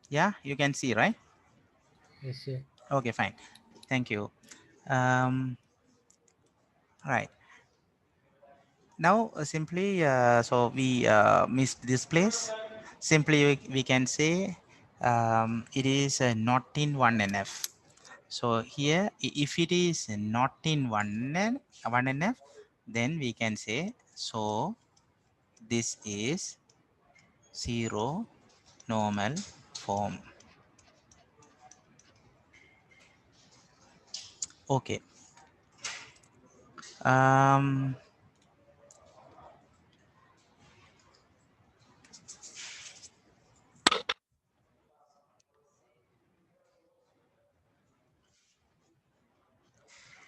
Yeah, you can see, right? Yes, yeah. Okay, fine. Thank you. Right. Now, simply, so we missed this place. Simply, we can say it is not in 1NF. So here, if it is not in 1NF, then we can say, so this is zero normal form. Okay. Um,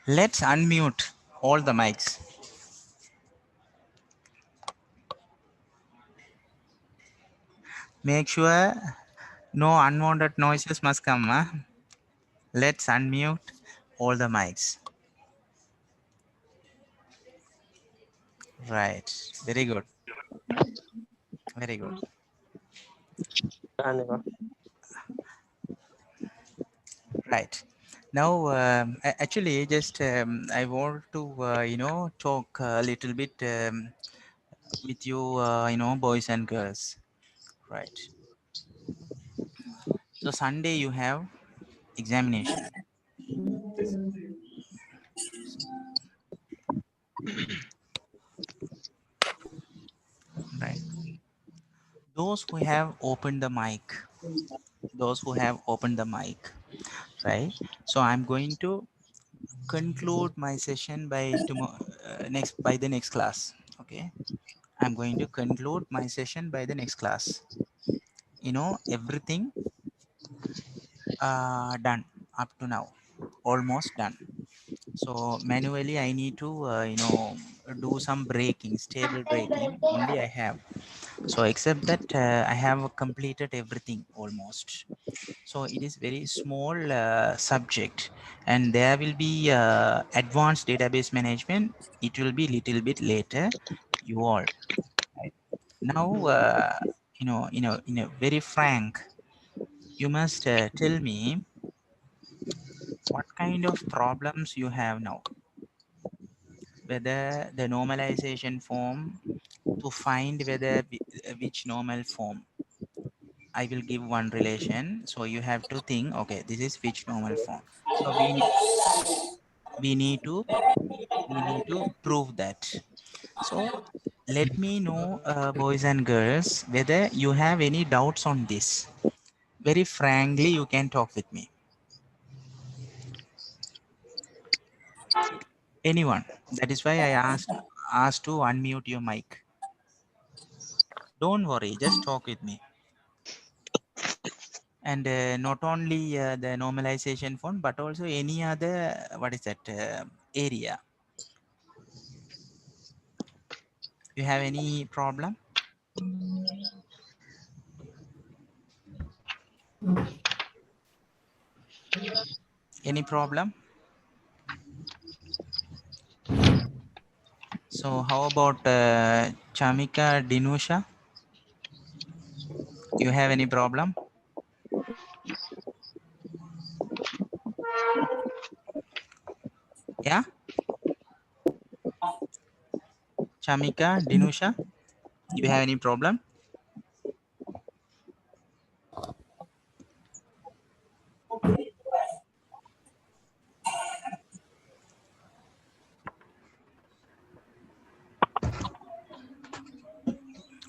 let's unmute all the mics. Make sure no unwanted noises must come. Huh? Let's unmute all the mics. Right. Very good. Very good. Aneva. Right. Now, actually, just I want to talk a little bit with you, boys and girls. Right. So Sunday you have examination. Right. Those who have opened the mic, those who have opened the mic, right? So I'm going to conclude my session by tomorrow, by the next class. Okay. I'm going to conclude my session by the next class. Everything done up to now, almost done. So manually I need to do some braking, stable braking only I have. So except that I have completed everything almost. So it is very small subject, and there will be advanced database management. It will be little bit later, you all, right? Now in a very frank, you must tell me what kind of problems you have now, whether the normalization form, to find whether which normal form. I will give one relation, so you have to think, okay, this is which normal form. So we need to prove that. So let me know, boys and girls, whether you have any doubts on this. Very frankly, you can talk with me. Anyone. That is why I asked to unmute your mic. Don't worry, just talk with me. And not only the normalization fund, but also any other, what is that, area. You have any problem? Any problem? So how about Chamika Dinusha? You have any problem? Yeah, Chamika Dinusha, you have any problem?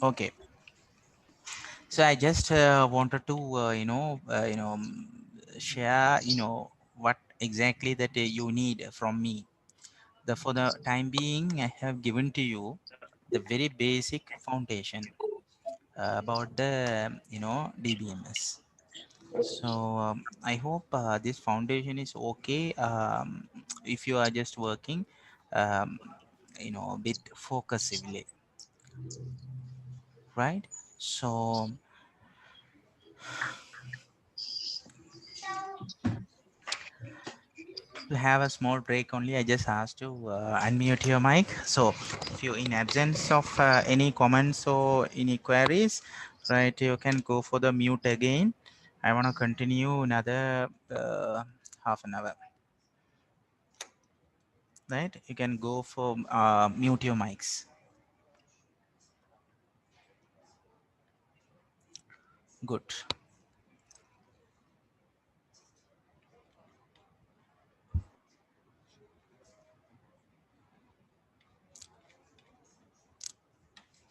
Okay. So I just wanted to share what exactly that you need from me. For the time being, I have given to you the very basic foundation about the DBMS. So I hope this foundation is okay. If you are just working um, a bit focusively, right? So to have a small break only, I just asked to unmute your mic. So if you in absence of any comments or any queries, right, you can go for the mute again, I want to continue another half an hour. Right? You can go for mute your mics. Good.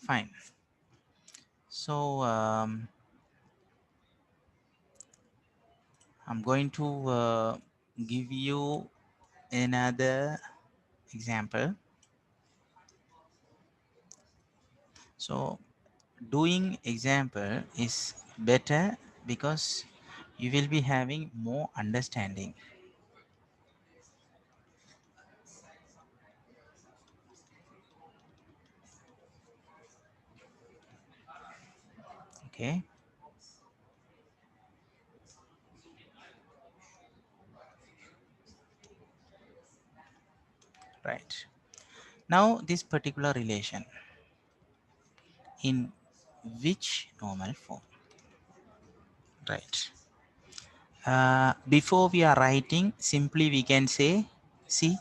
Fine. So I'm going to give you another example. So doing example is better because you will be having more understanding. Okay, right. Now this particular relation in which normal form, right? Before we are writing, simply we can say, see,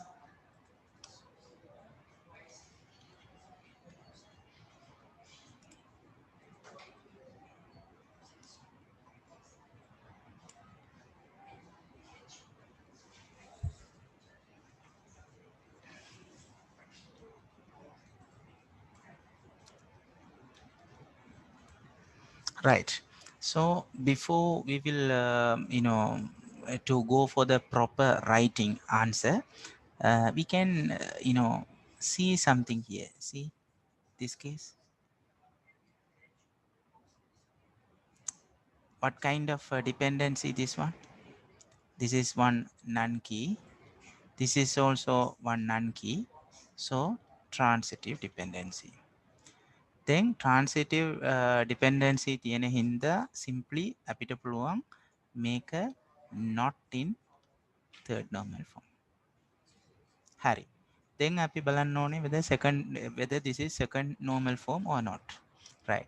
right. So before we will, to go for the proper writing answer, we can, see something here. See this case. What kind of dependency this one? This is one non key. This is also one non key. So transitive dependency. Then transitive dependency තියෙන හින්දා simply අපිට පුළුවන් මේක not in third normal form. හරි. Then අපි බලන්න ඕනේ whether this is second normal form or not. Right.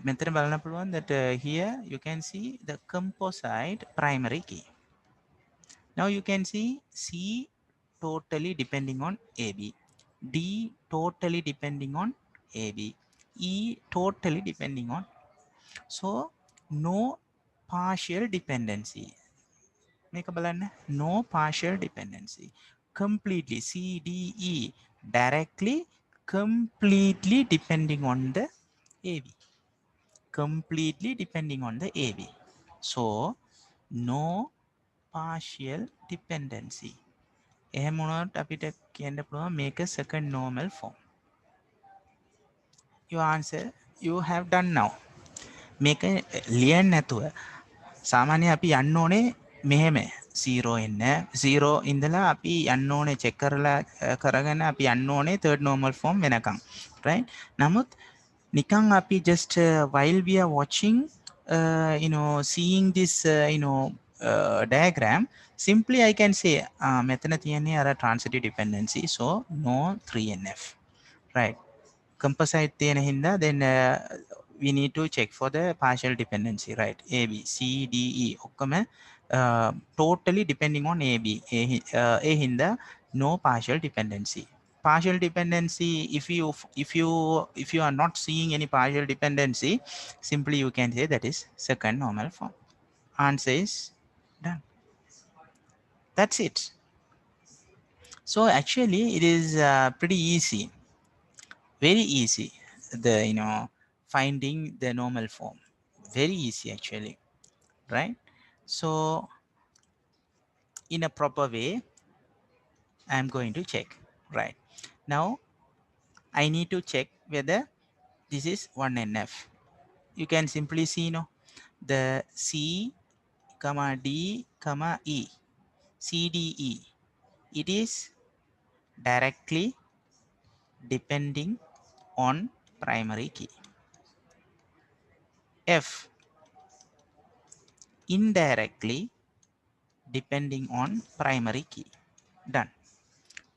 මෙතන බලන්න පුළුවන් that here you can see the composite primary key. Now you can see C totally depending on AB, D totally depending on AB, E totally depending on. So no partial dependency. Make a balance. No partial dependency. Completely C, D, E directly completely depending on the AB. Completely depending on the AB. So no partial dependency. එහෙම වුණොත් අපිට කියන්න පුළුවන් make a second normal form. Your answer you have done now. මේක ලියන්න නැතුව සාමාන්‍ය අපි යන්න ඕනේ මෙහෙම 0 එන්න 0 ඉඳලා අපි යන්න ඕනේ check කරලා කරගෙන අපි යන්න ඕනේ third normal form වෙනකම්, right? නමුත් නිකන් අපි just while we are watching seeing this diagram, simply I can say මෙතන තියෙන්නේ අර transitive dependency, so no 3NF, right? Composite තියෙන හින්දා then we need to check for the partial dependency, right? A B C D E ඔක්කොම totally depending on A B ඒ හින්දා no partial dependency. Partial dependency, if you are not seeing any partial dependency, simply you can say that is second normal form. Answer is done. That's it. So actually it is pretty easy, very easy, the finding the normal form, very easy actually, right? So in a proper way I'm going to check. Right now I need to check whether this is 1NF. You can simply see the C comma D comma E, CDE, it is directly depending on primary key. F indirectly depending on primary key. Done.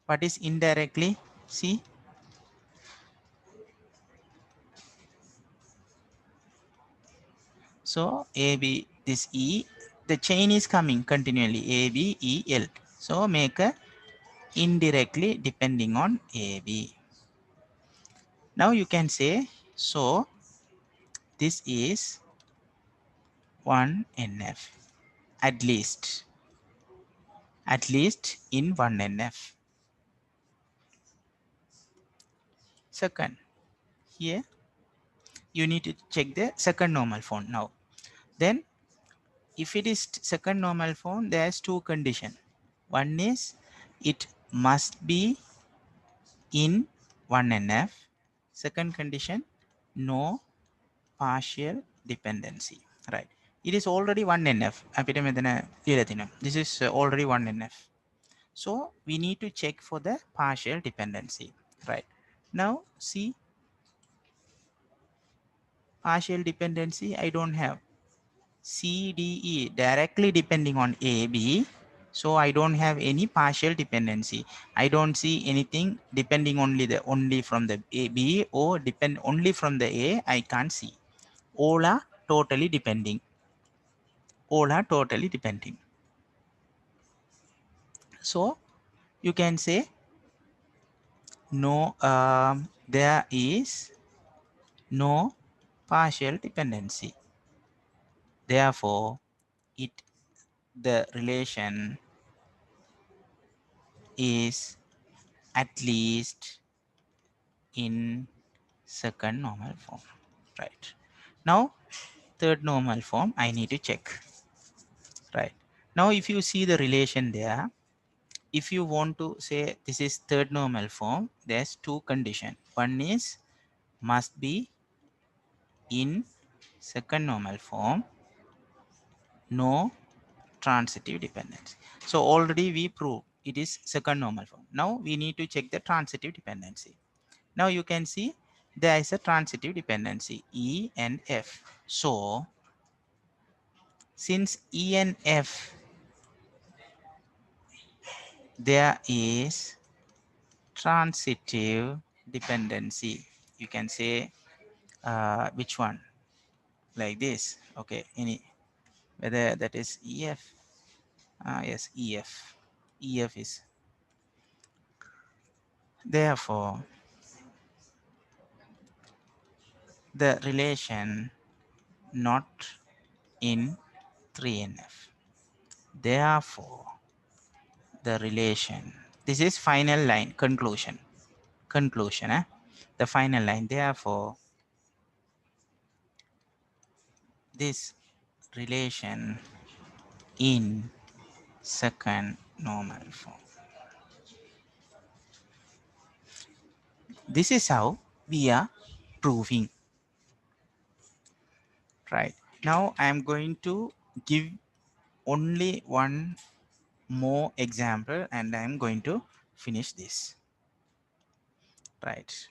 What is indirectly? See, So AB, this E, the chain is coming continually, A B E L. So make a indirectly depending on AB. Now you can say, so this is 1 NF, at least in 1 NF. Second, here you need to check the second normal form. Now then, if it is second normal form, there's two conditions. One is it must be in 1 NF. Second condition, no partial dependency. Right, it is already 1 NF. This is already 1 NF. So we need to check for the partial dependency. Right, now see, partial dependency I don't have. CDE directly depending on AB, so I don't have any partial dependency. I don't see anything depending only from the AB, or depend only from the A. I can't see. All are totally depending. All are totally depending. So you can say no. There is no partial dependency. Therefore, it the relation is at least in second normal form. Right, now third normal form I need to check. Right, now if you see the relation there, if you want to say this is third normal form, there's two conditions. One is must be in second normal form, no transitive dependency. So already we proved it is second normal form. Now we need to check the transitive dependency. Now you can see there is a transitive dependency, E and F. So since E and F, there is transitive dependency. You can say which one, like this. Okay, any, whether that is EF. Yes, EF. EF is, therefore the relation not in 3NF. Therefore the relation, this is final line, conclusion, the final line. Therefore this relation in second normal form. This is how we are proving. Right, now I am going to give only one more example and I am going to finish this. Right,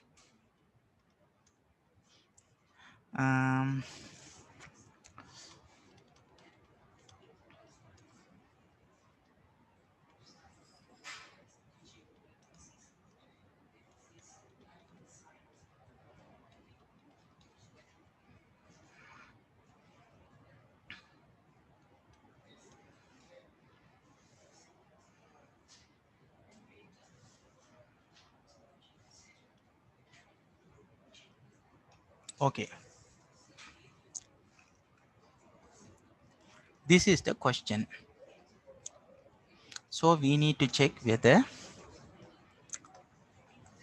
um, okay, this is the question. So we need to check whether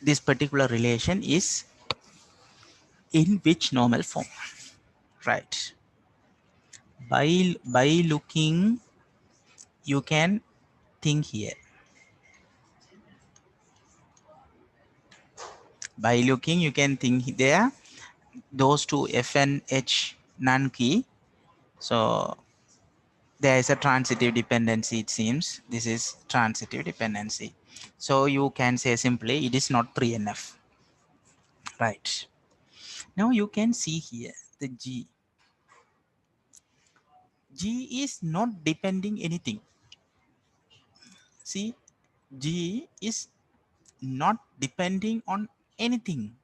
this particular relation is in which normal form. Right, by looking you can think here. By looking you can think there, those two F and H non key. So there is a transitive dependency, it seems. This is transitive dependency. So you can say simply it is not 3NF. Right, now you can see here the G is not depending anything. See, G is not depending on anything.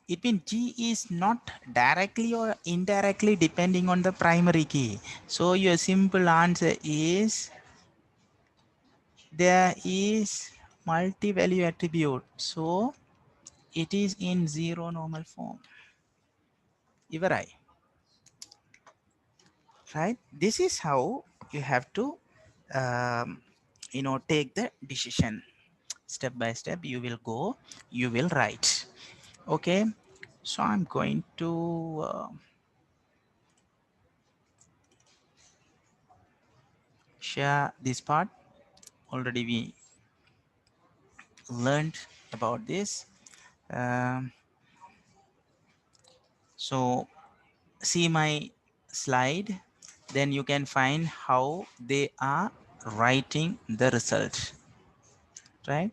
It means G is not directly or indirectly depending on the primary key. So your simple answer is there is multi-value attribute. So it is in zero normal form. Ivarai, right? This is how you have to, um, take the decision. Step by step, you will go, you will write. Okay. So I'm going to share this part. Already we learned about this. Um, so see my slide, then you can find how they are writing the result, right?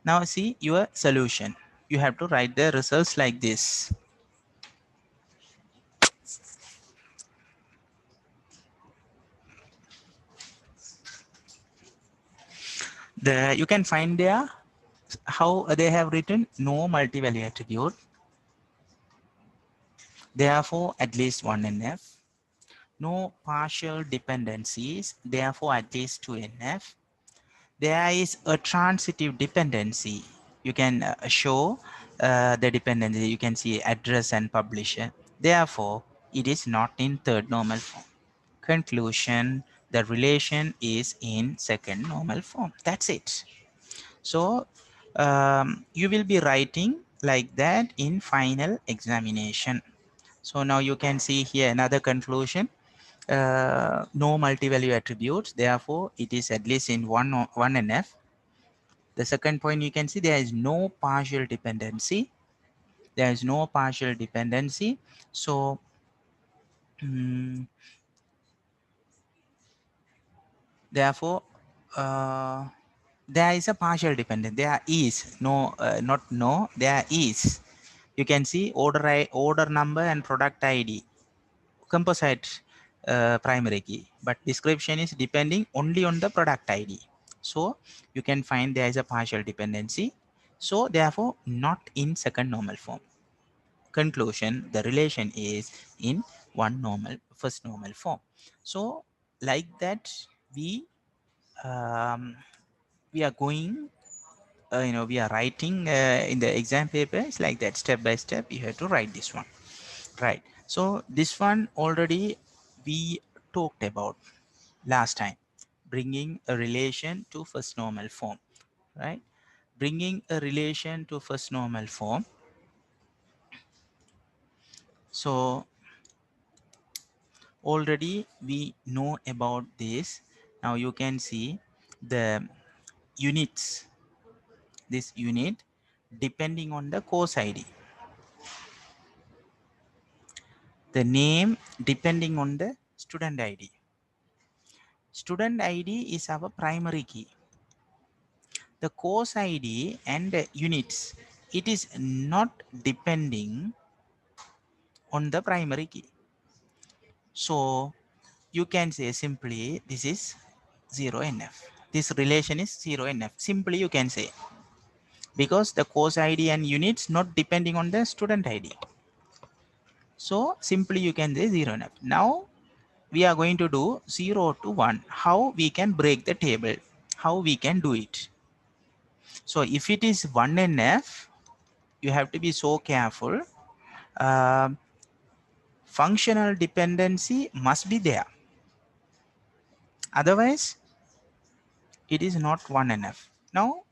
Now see your solution. You have to write the results like this. You can find there how they have written no multi-value attribute. Therefore, at least one NF. No partial dependencies. Therefore, at least two NF. There is a transitive dependency. You can show the dependency. You can see address and publisher. Therefore, it is not in third normal form. Conclusion, the relation is in second normal form. That's it. So you will be writing like that in final examination. So now you can see here another conclusion. No multi-value attributes, therefore it is at least in one NF. The second point, you can see there is no partial dependency. There is no partial dependency. So therefore there is a partial dependence. There is no, not no, there is. You can see order number and product ID, composite primary key, but description is depending only on the product ID. So you can find there is a partial dependency. So therefore not in second normal form. Conclusion, the relation is in first normal form. So like that um, we are going, we are writing in the exam paper. It's like that, step by step you have to write this one, right? So this one already we talked about last time, bringing a relation to first normal form, right? Bringing a relation to first normal form. So already we know about this. Now you can see the units, this unit depending on the course ID, the name depending on the student ID. Student ID is our primary key. The course ID and the units, it is not depending on the primary key. So you can say simply this is 0NF. This relation is 0NF. Simply you can say, because the course ID and units not depending on the student ID. So simply you can say 0NF. Now we are going to do 0 to 1. How we can break the table? How we can do it? So if it is 1NF, you have to be so careful. Um Functional dependency must be there. Otherwise, it is not 1NF. Now,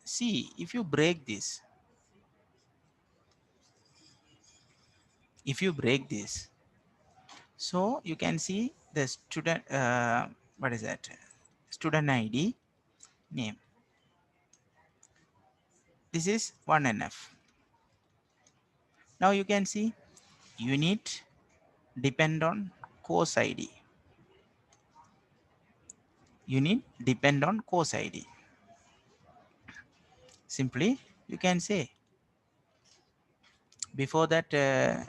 see, if you break this, if you break this, so you can see the student, what is that? Student ID name. This is 1NF. Now you can see unit depend on course ID. Unit depend on course ID. Simply you can say, before that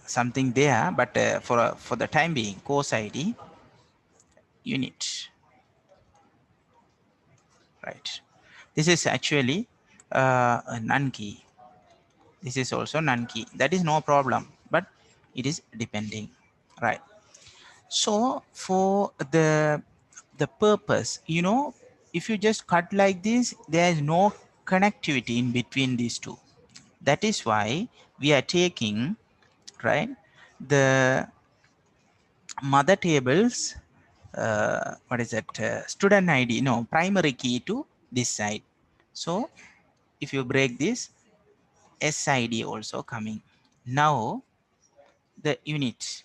something there, but for the time being, course ID unit, right? This is actually a non key. This is also none key. That is no problem, but it is depending, right? So for the purpose, if you just cut like this, there is no connectivity in between these two. That is why we are taking, right, the mother tables, what is that, student ID, no, primary key to this side. So if you break this, SID also coming. Now the unit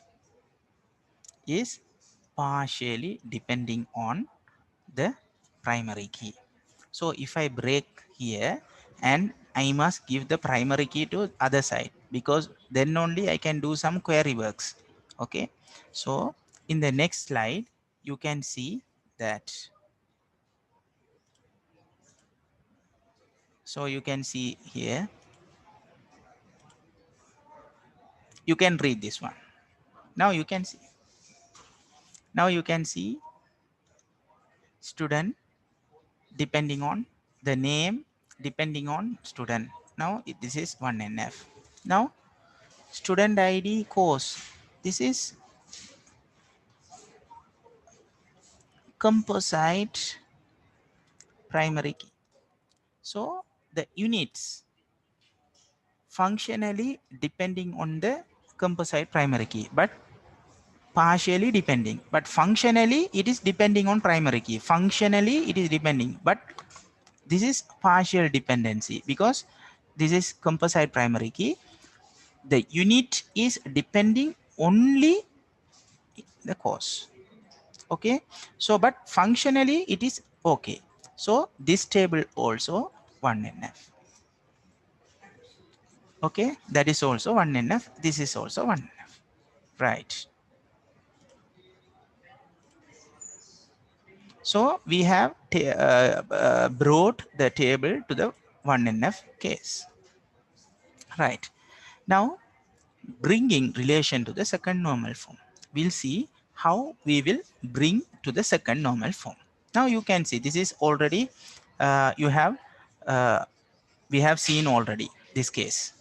is partially depending on the primary key. So if I break here, and I must give the primary key to other side, because then only I can do some query works. Okay, so in the next slide you can see that. So you can see here, you can read this one. Now you can see, student depending on the name, depending on student. Now this is 1NF. Now student ID course, this is composite primary key. So the units functionally depending on the composite primary key, but partially depending. But functionally it is depending on primary key. Functionally it is depending, but this is partial dependency, because this is composite primary key. The unit is depending only the course. Okay, so but functionally it is okay. So this table also 1NF. Okay, that is also 1NF. This is also 1NF, right? So we have brought the table to the 1NF case, right? Now bringing relation to the second normal form, we'll see how we will bring to the second normal form. Now you can see this is already you have we have seen already this case,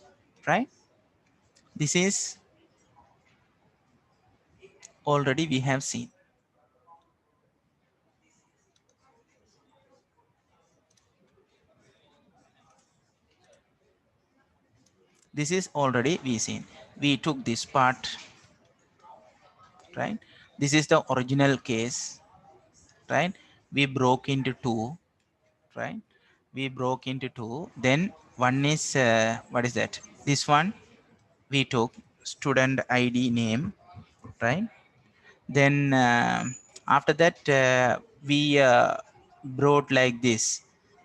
right? This is already we have seen. This is already we seen. We took this part, right? This is the original case, right? We broke into two, right? We broke into two. Then one is what is that? This one we took student ID name, right? Then after that we brought like this.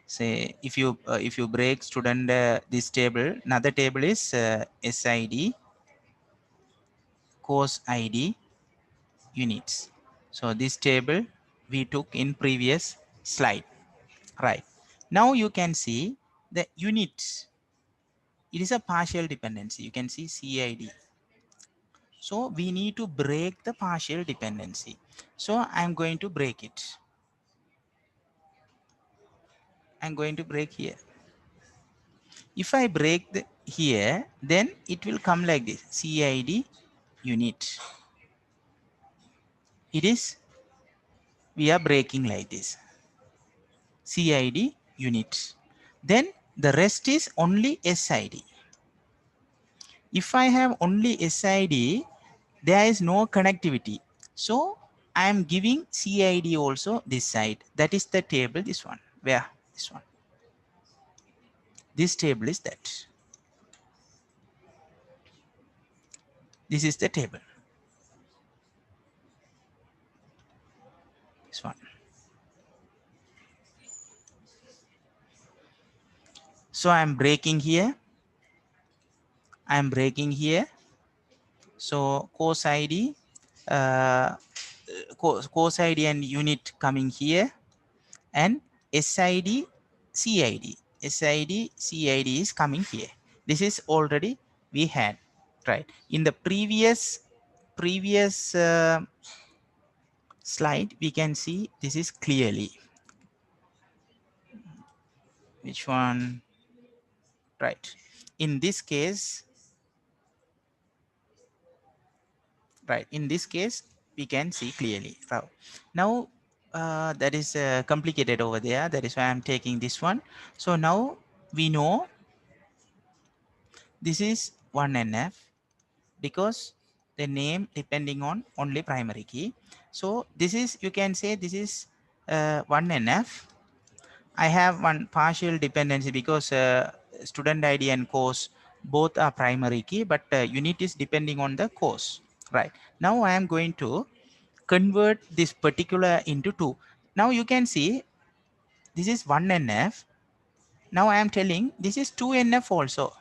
Say if you break student this table, another table is SID, course ID, units. So this table we took in previous slide, right? Now you can see the units. It is a partial dependency. You can see CID. So we need to break the partial dependency. So I'm going to break it. I'm going to break here. If I break here, then it will come like this. CID unit. It is, we are breaking like this. CID unit. Then the rest is only SID. If I have only SID, there is no connectivity. So I am giving CID also this side. That is the table, this one. Where? This one. This table is that. This is the table. This one. So I am breaking here. I am breaking here. So course ID, course ID and unit coming here, and SID, CID. SID, CID is coming here. This is already we had, right? In the previous slide, we can see this is clearly. Which one? Right. In this case, right, in this case we can see clearly. Now that is complicated over there, that is why I'm taking this one. So now we know this is 1NF because the name depending on only primary key. So this is, you can say this is 1NF. I have one partial dependency because student ID and course both are primary key, but unit is depending on the course. Right. Now I am going to convert this particular into 2. Now you can see this is 1NF. Now I am telling this is 2NF also.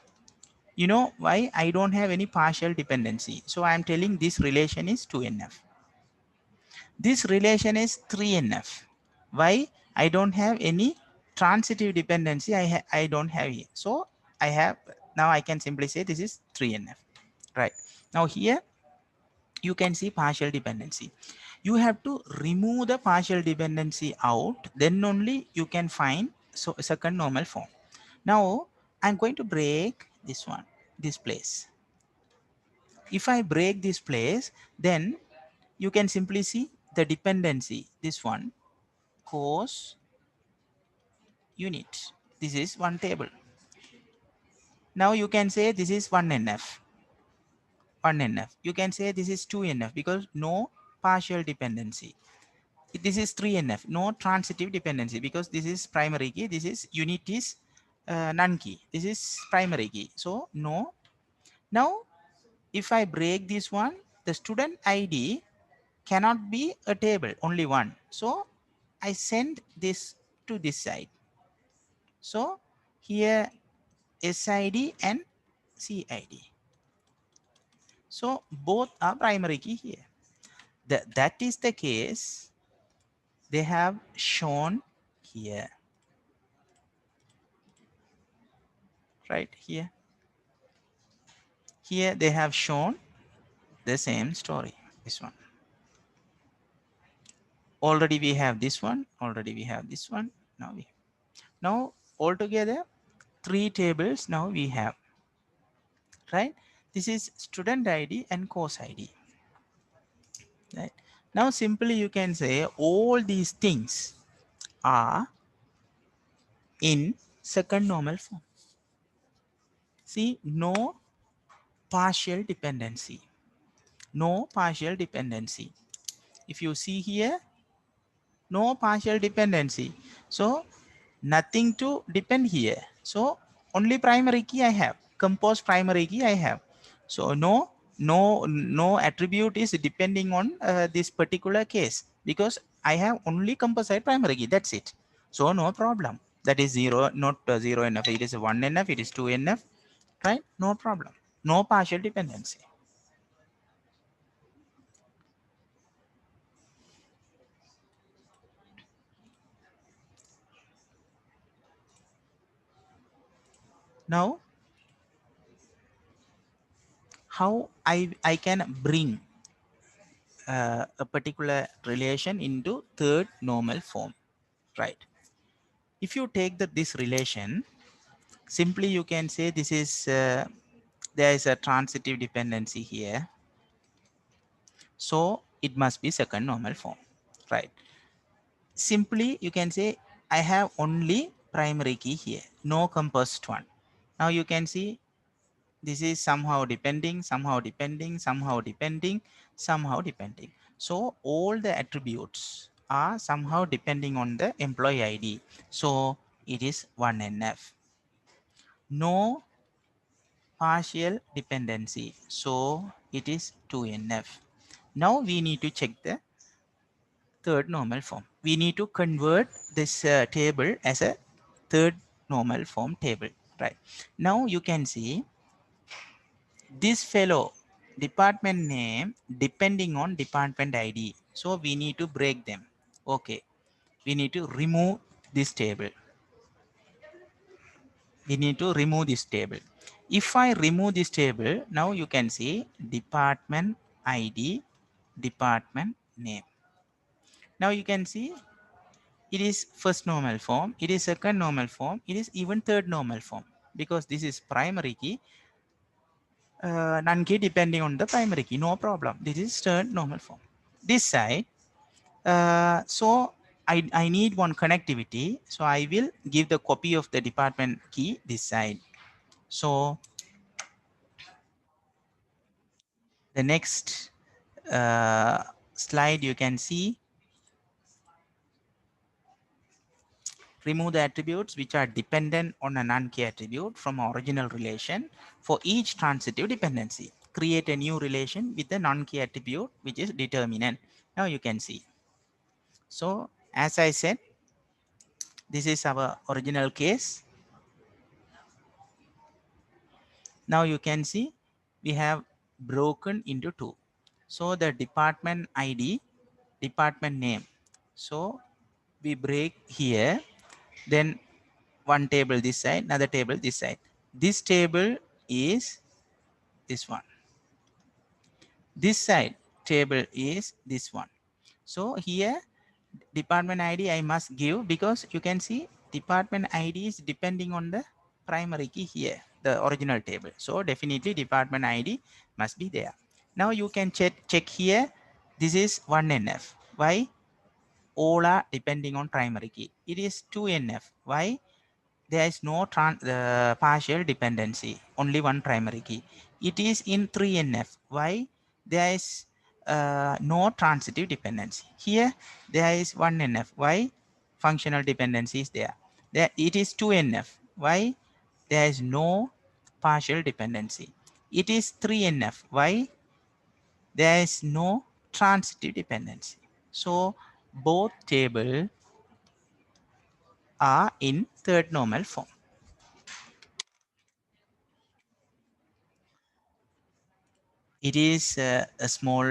You know why? I don't have any partial dependency. So I am telling this relation is 2NF. This relation is 3NF. Why? I don't have any transitive dependency. I don't have here. So I have, now I can simply say this is 3NF. Right. Now here you can see partial dependency. You have to remove the partial dependency out, then only you can find so second normal form. Now I'm going to break this one, this place. If I break this place, then you can simply see the dependency, this one, course unit. This is one table. Now you can say this is 1NF. 1NF. You can say this is 2NF because no partial dependency. This is 3NF, no transitive dependency because this is primary key. This is unit is none key. This is primary key. So no. Now if I break this one, the student ID cannot be a table, only one. So I send this to this side. So here SID and CID. So both are primary key here. That is the case they have shown here, right here. Here they have shown the same story. This one. Already we have this one. Already we have this one. Now altogether 3 tables now we have, right? This is student ID and course ID. Right. Now simply you can say all these things are in second normal form. See, no partial dependency. No partial dependency. If you see here, no partial dependency. So nothing to depend here. So only primary key I have. Composed primary key I have. So no attribute is depending on this particular case because I have only composite primary key. That's it. So no problem. That is zero, not 0NF. It is 1NF. It is 2NF. Right? No problem. No partial dependency. Now, how I can bring a particular relation into third normal form, right? If you take this relation, simply you can say this is there is a transitive dependency here, so it must be second normal form, right? Simply you can say I have only primary key here, no composed one. Now you can see this is somehow depending, somehow depending, somehow depending, somehow depending. So all the attributes are somehow depending on the employee ID. So it is 1NF. No partial dependency. So it is 2NF. Now we need to check the third normal form. We need to convert this table as a third normal form table. Right. Now you can see this fellow department name depending on department ID. So we need to break them. Okay. We need to remove this table. We need to remove this table. If I remove this table, now you can see department ID, department name. Now you can see it is first normal form, it is second normal form, it is even third normal form. because this is primary key, none key depending on the primary key, no problem. This is third normal form. This side, so I need one connectivity, so I will give the copy of the department key this side. So the next slide, you can see, remove the attributes which are dependent on a non-key attribute from original relation for each transitive dependency. Create a new relation with the non-key attribute which is determinant. Now you can see. So as I said, this is our original case. Now you can see we have broken into two. So the department ID, department name. So we break here, then one table this side, another table this side. This table is this one. This side table is this one. So here department ID I must give, because you can see department ID is depending on the primary key here, the original table. So definitely department ID must be there. Now you can check here. This is 1NF. Why? All are depending on primary key. It is 2NF. Why? There is no partial dependency, only one primary key. It is in 3NF. Why? There is no transitive dependency. Here there is 1NF. Why? Functional dependency is there. There it is 2NF. Why? There is no partial dependency. It is 3NF. Why? There is no transitive dependency. So both tables are in third normal form. It is a small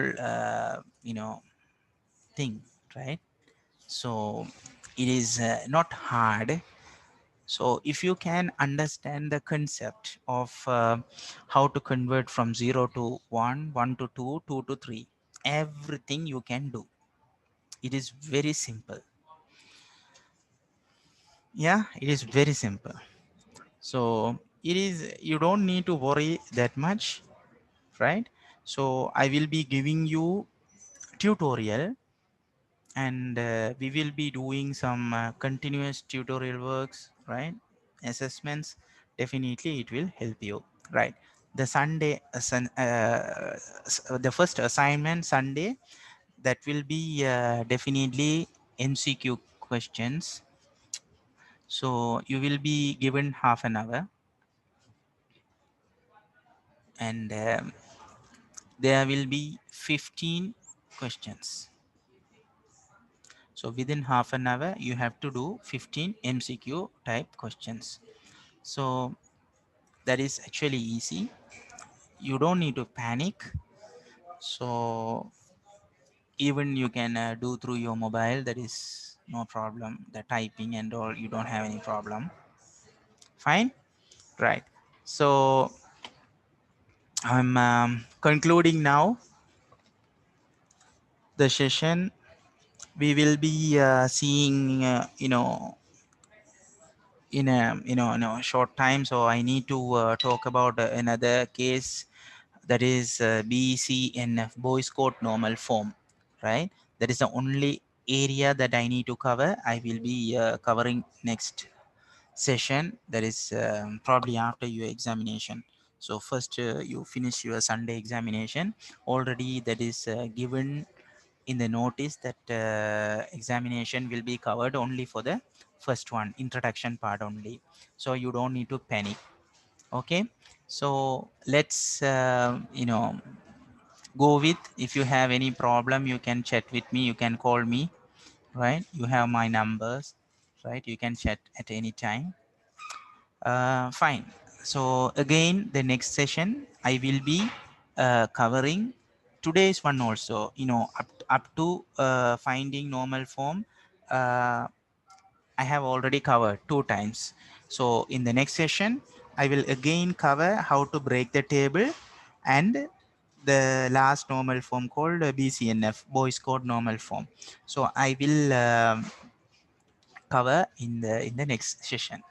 thing, right? So it is not hard. So if you can understand the concept of how to convert from 0 to 1, 1 to 2, 2 to 3, everything you can do. It is very simple. Yeah, it is very simple. So it is, you don't need to worry that much, right? So I will be giving you tutorial, and we will be doing some continuous tutorial works, right? Assessments. Definitely it will help you, right? The Sunday the first assignment Sunday, that will be definitely MCQ questions. So you will be given half an hour, and there will be 15 questions. So within half an hour, you have to do 15 MCQ type questions. So that is actually easy. You don't need to panic. So even you can do through your mobile. That is no problem. The typing and all, you don't have any problem. Fine. Right. So I'm concluding now the session. We will be seeing, in a short time. So I need to talk about another case, that is BCNF, boys code normal form, right? That is the only area that I need to cover. I will be covering next session, that is probably after your examination. So first you finish your Sunday examination. Already that is given in the notice that examination will be covered only for the first one, introduction part only. So you don't need to panic. Okay, so let's go with, if you have any problem, you can chat with me, you can call me, right? You have my numbers, right? You can chat at any time. Fine. So again, the next session I will be covering today's one also, up to finding normal form. uh, I have already covered 2 times. So in the next session, I will again cover how to break the table, and the last normal form called BCNF, boys code normal form. So I will cover in the next session.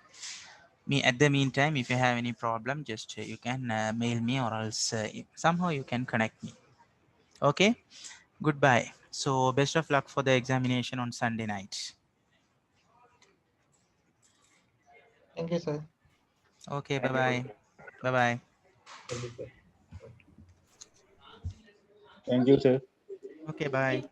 Me at the meantime, if you have any problem, just you can mail me, or else somehow you can connect me. Okay. Goodbye. So best of luck for the examination on Sunday night. Thank you, sir. Okay. Bye Thank you. bye. Bye bye. Thank you, sir. Thank you, sir. Okay. Bye.